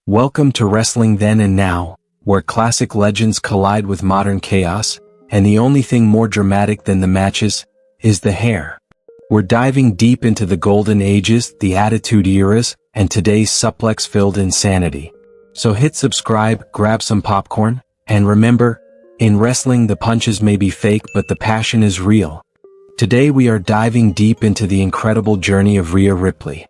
Welcome to Wrestling Then and Now, where classic legends collide with modern chaos, and the only thing more dramatic than the matches is the hair. We're diving deep into the golden ages, the attitude eras, and today's suplex-filled insanity. So hit subscribe, grab some popcorn, and remember, in wrestling the punches may be fake but the passion is real. Today we are diving deep into the incredible journey of Rhea Ripley.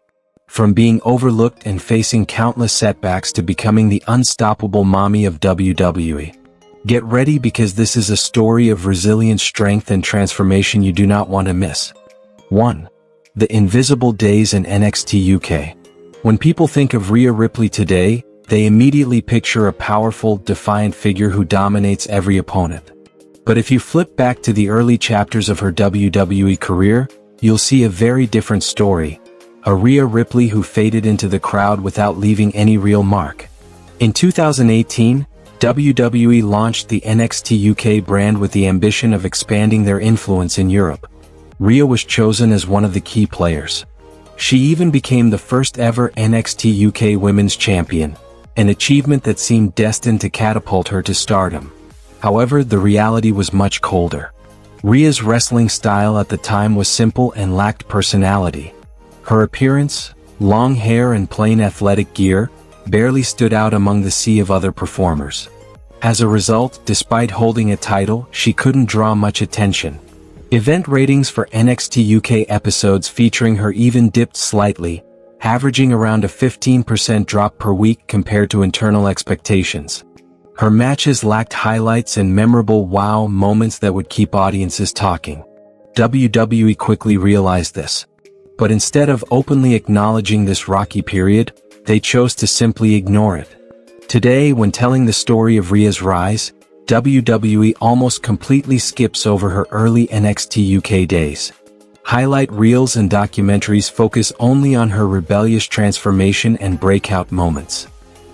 From being overlooked and facing countless setbacks to becoming the unstoppable mommy of WWE. Get ready because this is a story of resilient strength and transformation you do not want to miss. 1. The invisible days in NXT UK. When people think of Rhea Ripley today, they immediately picture a powerful, defiant figure who dominates every opponent. But if you flip back to the early chapters of her WWE career, you'll see a very different story. A Rhea Ripley who faded into the crowd without leaving any real mark. In 2018, WWE launched the NXT UK brand with the ambition of expanding their influence in Europe. Rhea was chosen as one of the key players. She even became the first ever NXT UK Women's Champion, an achievement that seemed destined to catapult her to stardom. However, the reality was much colder. Rhea's wrestling style at the time was simple and lacked personality. Her appearance, long hair and plain athletic gear, barely stood out among the sea of other performers. As a result, despite holding a title, she couldn't draw much attention. Event ratings for NXT UK episodes featuring her even dipped slightly, averaging around a 15% drop per week compared to internal expectations. Her matches lacked highlights and memorable wow moments that would keep audiences talking. WWE quickly realized this. But instead of openly acknowledging this rocky period, they chose to simply ignore it. Today, when telling the story of Rhea's rise, WWE almost completely skips over her early NXT UK days. Highlight reels and documentaries focus only on her rebellious transformation and breakout moments.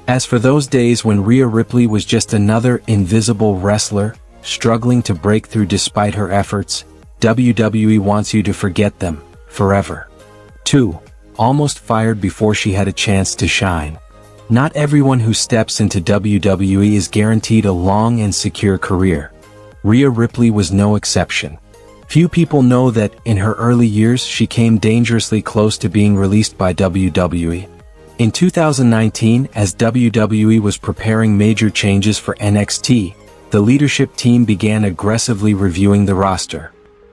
As for those days when Rhea Ripley was just another invisible wrestler, struggling to break through despite her efforts, WWE wants you to forget them, forever. 2. Almost fired before she had a chance to shine. Not everyone who steps into WWE is guaranteed a long and secure career. Rhea Ripley was no exception. Few people know that, in her early years, she came dangerously close to being released by WWE. In 2019, as WWE was preparing major changes for NXT, the leadership team began aggressively reviewing the roster.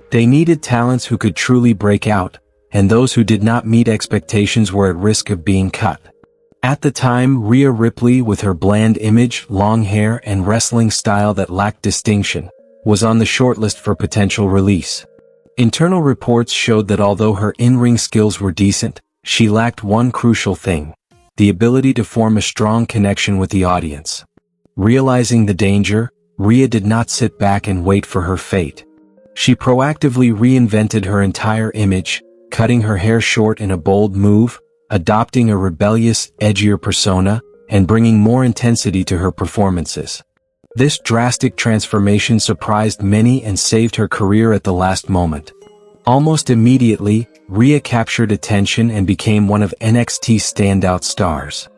They needed talents who could truly break out, and those who did not meet expectations were at risk of being cut. At the time, Rhea Ripley, with her bland image, long hair, and wrestling style that lacked distinction, was on the shortlist for potential release. Internal reports showed that although her in-ring skills were decent, she lacked one crucial thing: the ability to form a strong connection with the audience. Realizing the danger, Rhea did not sit back and wait for her fate. She proactively reinvented her entire image, cutting her hair short in a bold move, adopting a rebellious, edgier persona, and bringing more intensity to her performances. This drastic transformation surprised many and saved her career at the last moment. Almost immediately, Rhea captured attention and became one of NXT's standout stars.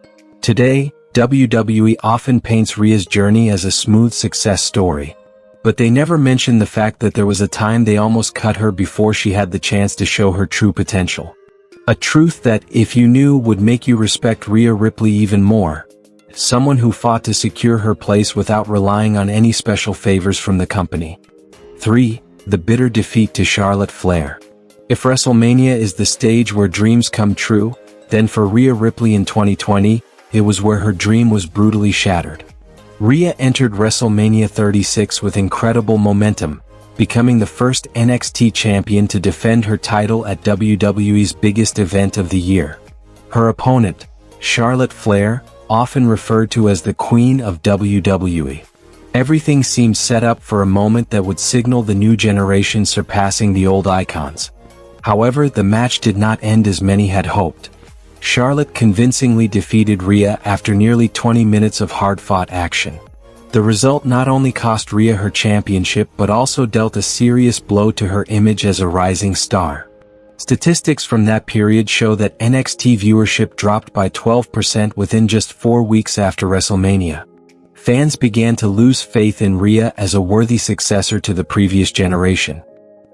Today, WWE often paints Rhea's journey as a smooth success story. But they never mention the fact that there was a time they almost cut her before she had the chance to show her true potential. A truth that, if you knew, would make you respect Rhea Ripley even more. Someone who fought to secure her place without relying on any special favors from the company. 3. The bitter defeat to Charlotte Flair. If WrestleMania is the stage where dreams come true, then for Rhea Ripley in 2020, it was where her dream was brutally shattered. Rhea entered WrestleMania 36 with incredible momentum, becoming the first NXT champion to defend her title at WWE's biggest event of the year. Her opponent, Charlotte Flair, often referred to as the Queen of WWE. Everything seemed set up for a moment that would signal the new generation surpassing the old icons. However, the match did not end as many had hoped. Charlotte convincingly defeated Rhea after nearly 20 minutes of hard-fought action. The result not only cost Rhea her championship but also dealt a serious blow to her image as a rising star. Statistics from that period show that NXT viewership dropped by 12% within just 4 weeks after WrestleMania. Fans began to lose faith in Rhea as a worthy successor to the previous generation.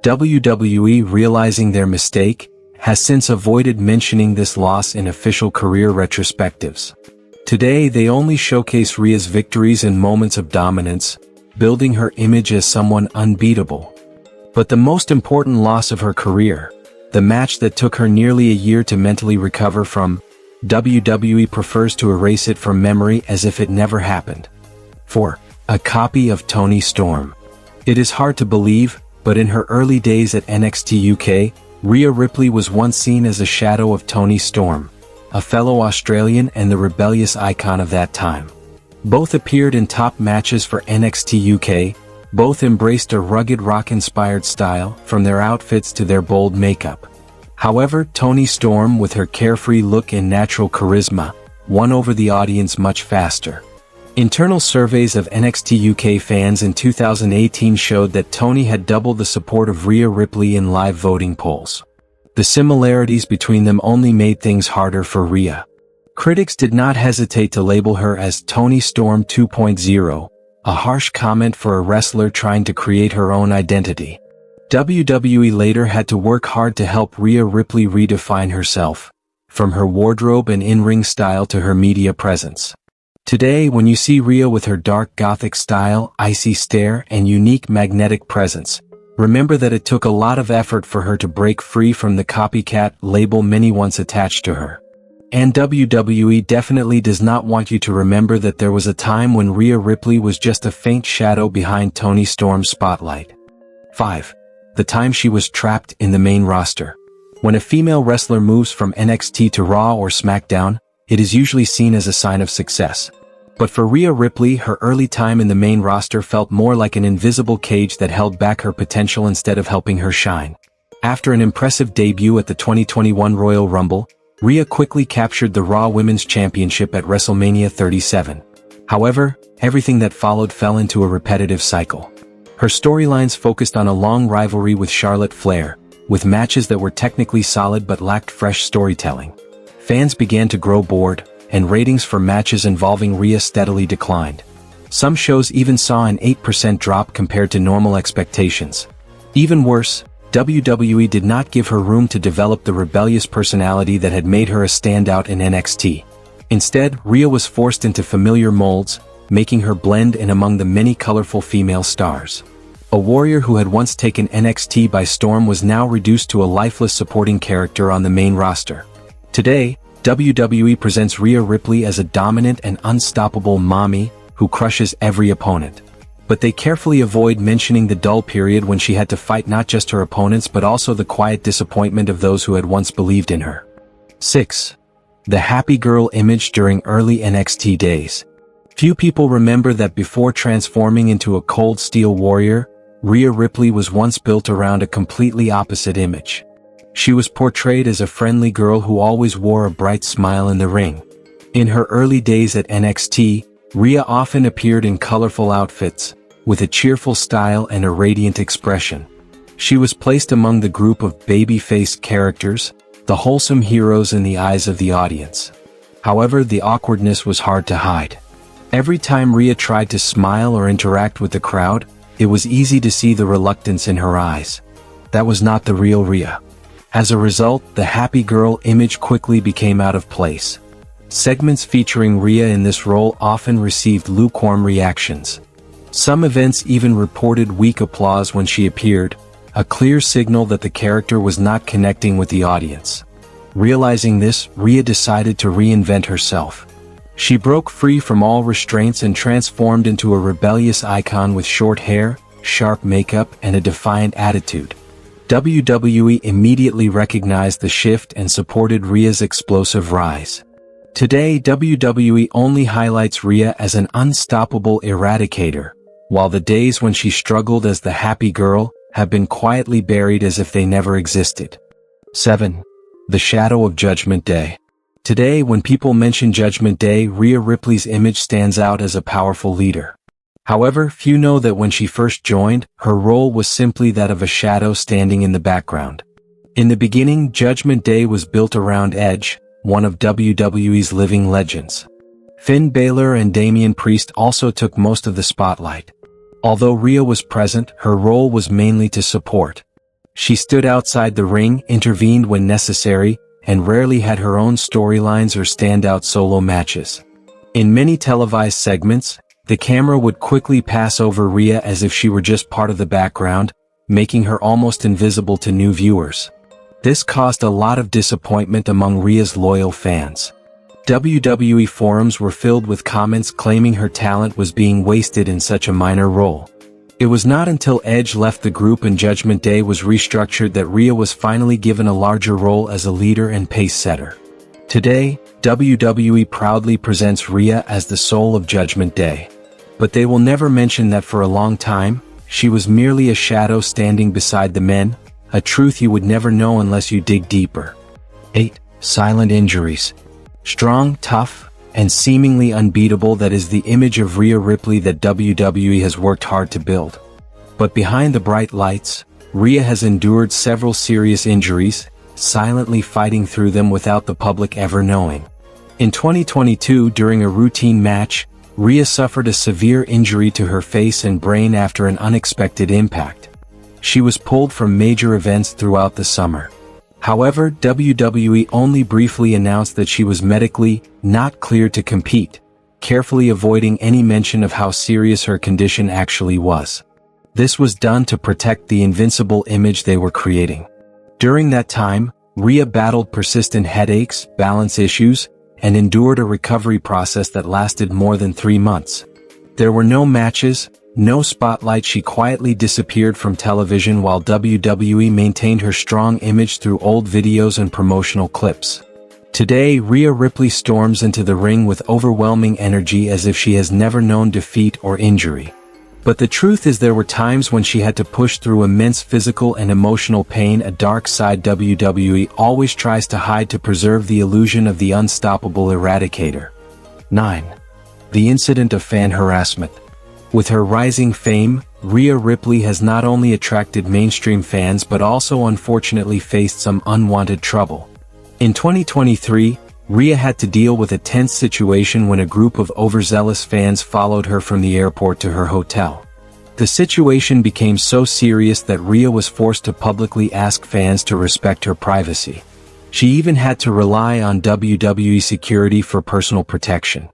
WWE, realizing their mistake, has since avoided mentioning this loss in official career retrospectives. Today they only showcase Rhea's victories and moments of dominance, building her image as someone unbeatable. But the most important loss of her career, the match that took her nearly a year to mentally recover from, WWE prefers to erase it from memory as if it never happened. 4. A copy of Toni Storm. It is hard to believe, but in her early days at NXT UK, Rhea Ripley was once seen as a shadow of Toni Storm, a fellow Australian and the rebellious icon of that time. Both appeared in top matches for NXT UK, both embraced a rugged rock-inspired style, from their outfits to their bold makeup. However, Toni Storm, with her carefree look and natural charisma, won over the audience much faster. Internal surveys of NXT UK fans in 2018 showed that Toni had doubled the support of Rhea Ripley in live voting polls. The similarities between them only made things harder for Rhea. Critics did not hesitate to label her as Toni Storm 2.0, a harsh comment for a wrestler trying to create her own identity. WWE later had to work hard to help Rhea Ripley redefine herself, from her wardrobe and in-ring style to her media presence. Today, when you see Rhea with her dark gothic style, icy stare, and unique magnetic presence, remember that it took a lot of effort for her to break free from the copycat label many once attached to her. And WWE definitely does not want you to remember that there was a time when Rhea Ripley was just a faint shadow behind Toni Storm's spotlight. 5. The time she was trapped in the main roster. When a female wrestler moves from NXT to Raw or SmackDown, it is usually seen as a sign of success. But for Rhea Ripley, her early time in the main roster felt more like an invisible cage that held back her potential instead of helping her shine. After an impressive debut at the 2021 Royal Rumble, Rhea quickly captured the Raw Women's Championship at WrestleMania 37. However, everything that followed fell into a repetitive cycle. Her storylines focused on a long rivalry with Charlotte Flair, with matches that were technically solid but lacked fresh storytelling. Fans began to grow bored, and ratings for matches involving Rhea steadily declined. Some shows even saw an 8% drop compared to normal expectations. Even worse, WWE did not give her room to develop the rebellious personality that had made her a standout in NXT. Instead, Rhea was forced into familiar molds, making her blend in among the many colorful female stars. A warrior who had once taken NXT by storm was now reduced to a lifeless supporting character on the main roster. Today, WWE presents Rhea Ripley as a dominant and unstoppable mommy who crushes every opponent. But they carefully avoid mentioning the dull period when she had to fight not just her opponents but also the quiet disappointment of those who had once believed in her. 6. The happy girl image during early NXT days. Few people remember that before transforming into a cold steel warrior, Rhea Ripley was once built around a completely opposite image. She was portrayed as a friendly girl who always wore a bright smile in the ring. In her early days at NXT, Rhea often appeared in colorful outfits, with a cheerful style and a radiant expression. She was placed among the group of baby-faced characters, the wholesome heroes in the eyes of the audience. However, the awkwardness was hard to hide. Every time Rhea tried to smile or interact with the crowd, it was easy to see the reluctance in her eyes. That was not the real Rhea. As a result, the happy girl image quickly became out of place. Segments featuring Rhea in this role often received lukewarm reactions. Some events even reported weak applause when she appeared, a clear signal that the character was not connecting with the audience. Realizing this, Rhea decided to reinvent herself. She broke free from all restraints and transformed into a rebellious icon with short hair, sharp makeup, and a defiant attitude. WWE immediately recognized the shift and supported Rhea's explosive rise. Today, WWE only highlights Rhea as an unstoppable eradicator, while the days when she struggled as the happy girl have been quietly buried as if they never existed. 7. The shadow of Judgment Day. Today, when people mention Judgment Day, Rhea Ripley's image stands out as a powerful leader. However, few know that when she first joined, her role was simply that of a shadow standing in the background. In the beginning, Judgment Day was built around Edge, one of WWE's living legends. Finn Balor and Damian Priest also took most of the spotlight. Although Rhea was present, her role was mainly to support. She stood outside the ring, intervened when necessary, and rarely had her own storylines or standout solo matches. In many televised segments, the camera would quickly pass over Rhea as if she were just part of the background, making her almost invisible to new viewers. This caused a lot of disappointment among Rhea's loyal fans. WWE forums were filled with comments claiming her talent was being wasted in such a minor role. It was not until Edge left the group and Judgment Day was restructured that Rhea was finally given a larger role as a leader and pace setter. Today, WWE proudly presents Rhea as the soul of Judgment Day. But they will never mention that for a long time, she was merely a shadow standing beside the men, a truth you would never know unless you dig deeper. 8. Silent injuries. Strong, tough, and seemingly unbeatable, that is the image of Rhea Ripley that WWE has worked hard to build. But behind the bright lights, Rhea has endured several serious injuries, silently fighting through them without the public ever knowing. In 2022, during a routine match, Rhea suffered a severe injury to her face and brain after an unexpected impact. She was pulled from major events throughout the summer. However, WWE only briefly announced that she was medically not cleared to compete, carefully avoiding any mention of how serious her condition actually was. This was done to protect the invincible image they were creating. During that time, Rhea battled persistent headaches, balance issues, and endured a recovery process that lasted more than 3 months. There were no matches, no spotlight. She quietly disappeared from television while WWE maintained her strong image through old videos and promotional clips. Today, Rhea Ripley storms into the ring with overwhelming energy as if she has never known defeat or injury. But the truth is, there were times when she had to push through immense physical and emotional pain, a dark side WWE always tries to hide to preserve the illusion of the unstoppable Eradicator. 9. The incident of fan harassment. With her rising fame, Rhea Ripley has not only attracted mainstream fans but also unfortunately faced some unwanted trouble. In 2023, Rhea had to deal with a tense situation when a group of overzealous fans followed her from the airport to her hotel. The situation became so serious that Rhea was forced to publicly ask fans to respect her privacy. She even had to rely on WWE security for personal protection.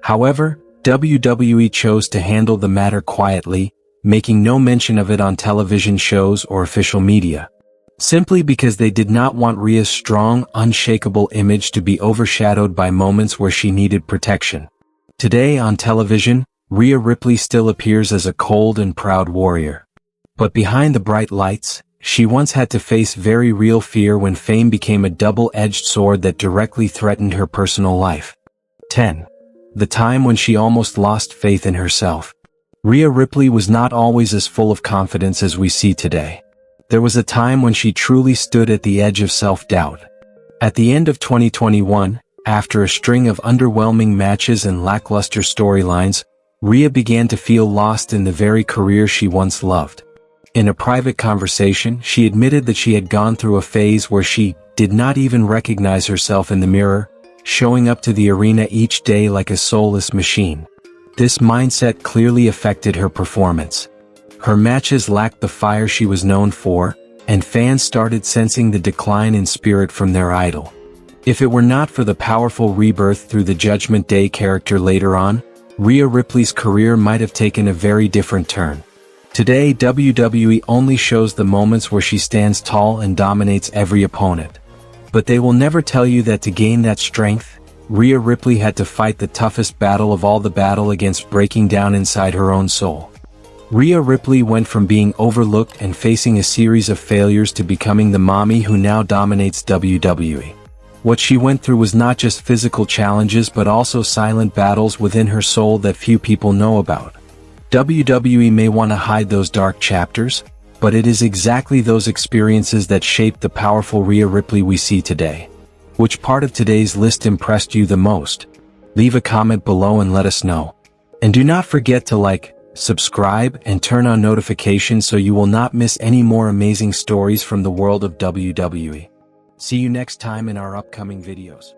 However, WWE chose to handle the matter quietly, making no mention of it on television shows or official media. Simply because they did not want Rhea's strong, unshakable image to be overshadowed by moments where she needed protection. Today on television, Rhea Ripley still appears as a cold and proud warrior. But behind the bright lights, she once had to face very real fear when fame became a double-edged sword that directly threatened her personal life. 10. The time when she almost lost faith in herself. Rhea Ripley was not always as full of confidence as we see today. There was a time when she truly stood at the edge of self-doubt. At the end of 2021, after a string of underwhelming matches and lackluster storylines, Rhea began to feel lost in the very career she once loved. In a private conversation, she admitted that she had gone through a phase where she did not even recognize herself in the mirror, showing up to the arena each day like a soulless machine. This mindset clearly affected her performance. Her matches lacked the fire she was known for, and fans started sensing the decline in spirit from their idol. If it were not for the powerful rebirth through the Judgment Day character later on, Rhea Ripley's career might have taken a very different turn. Today, WWE only shows the moments where she stands tall and dominates every opponent. But they will never tell you that to gain that strength, Rhea Ripley had to fight the toughest battle of all, the battle against breaking down inside her own soul. Rhea Ripley went from being overlooked and facing a series of failures to becoming the mommy who now dominates WWE. What she went through was not just physical challenges but also silent battles within her soul that few people know about. WWE may want to hide those dark chapters, but it is exactly those experiences that shaped the powerful Rhea Ripley we see today. Which part of today's list impressed you the most? Leave a comment below and let us know. And do not forget to like, subscribe, and turn on notifications so you will not miss any more amazing stories from the world of WWE. See you next time in our upcoming videos.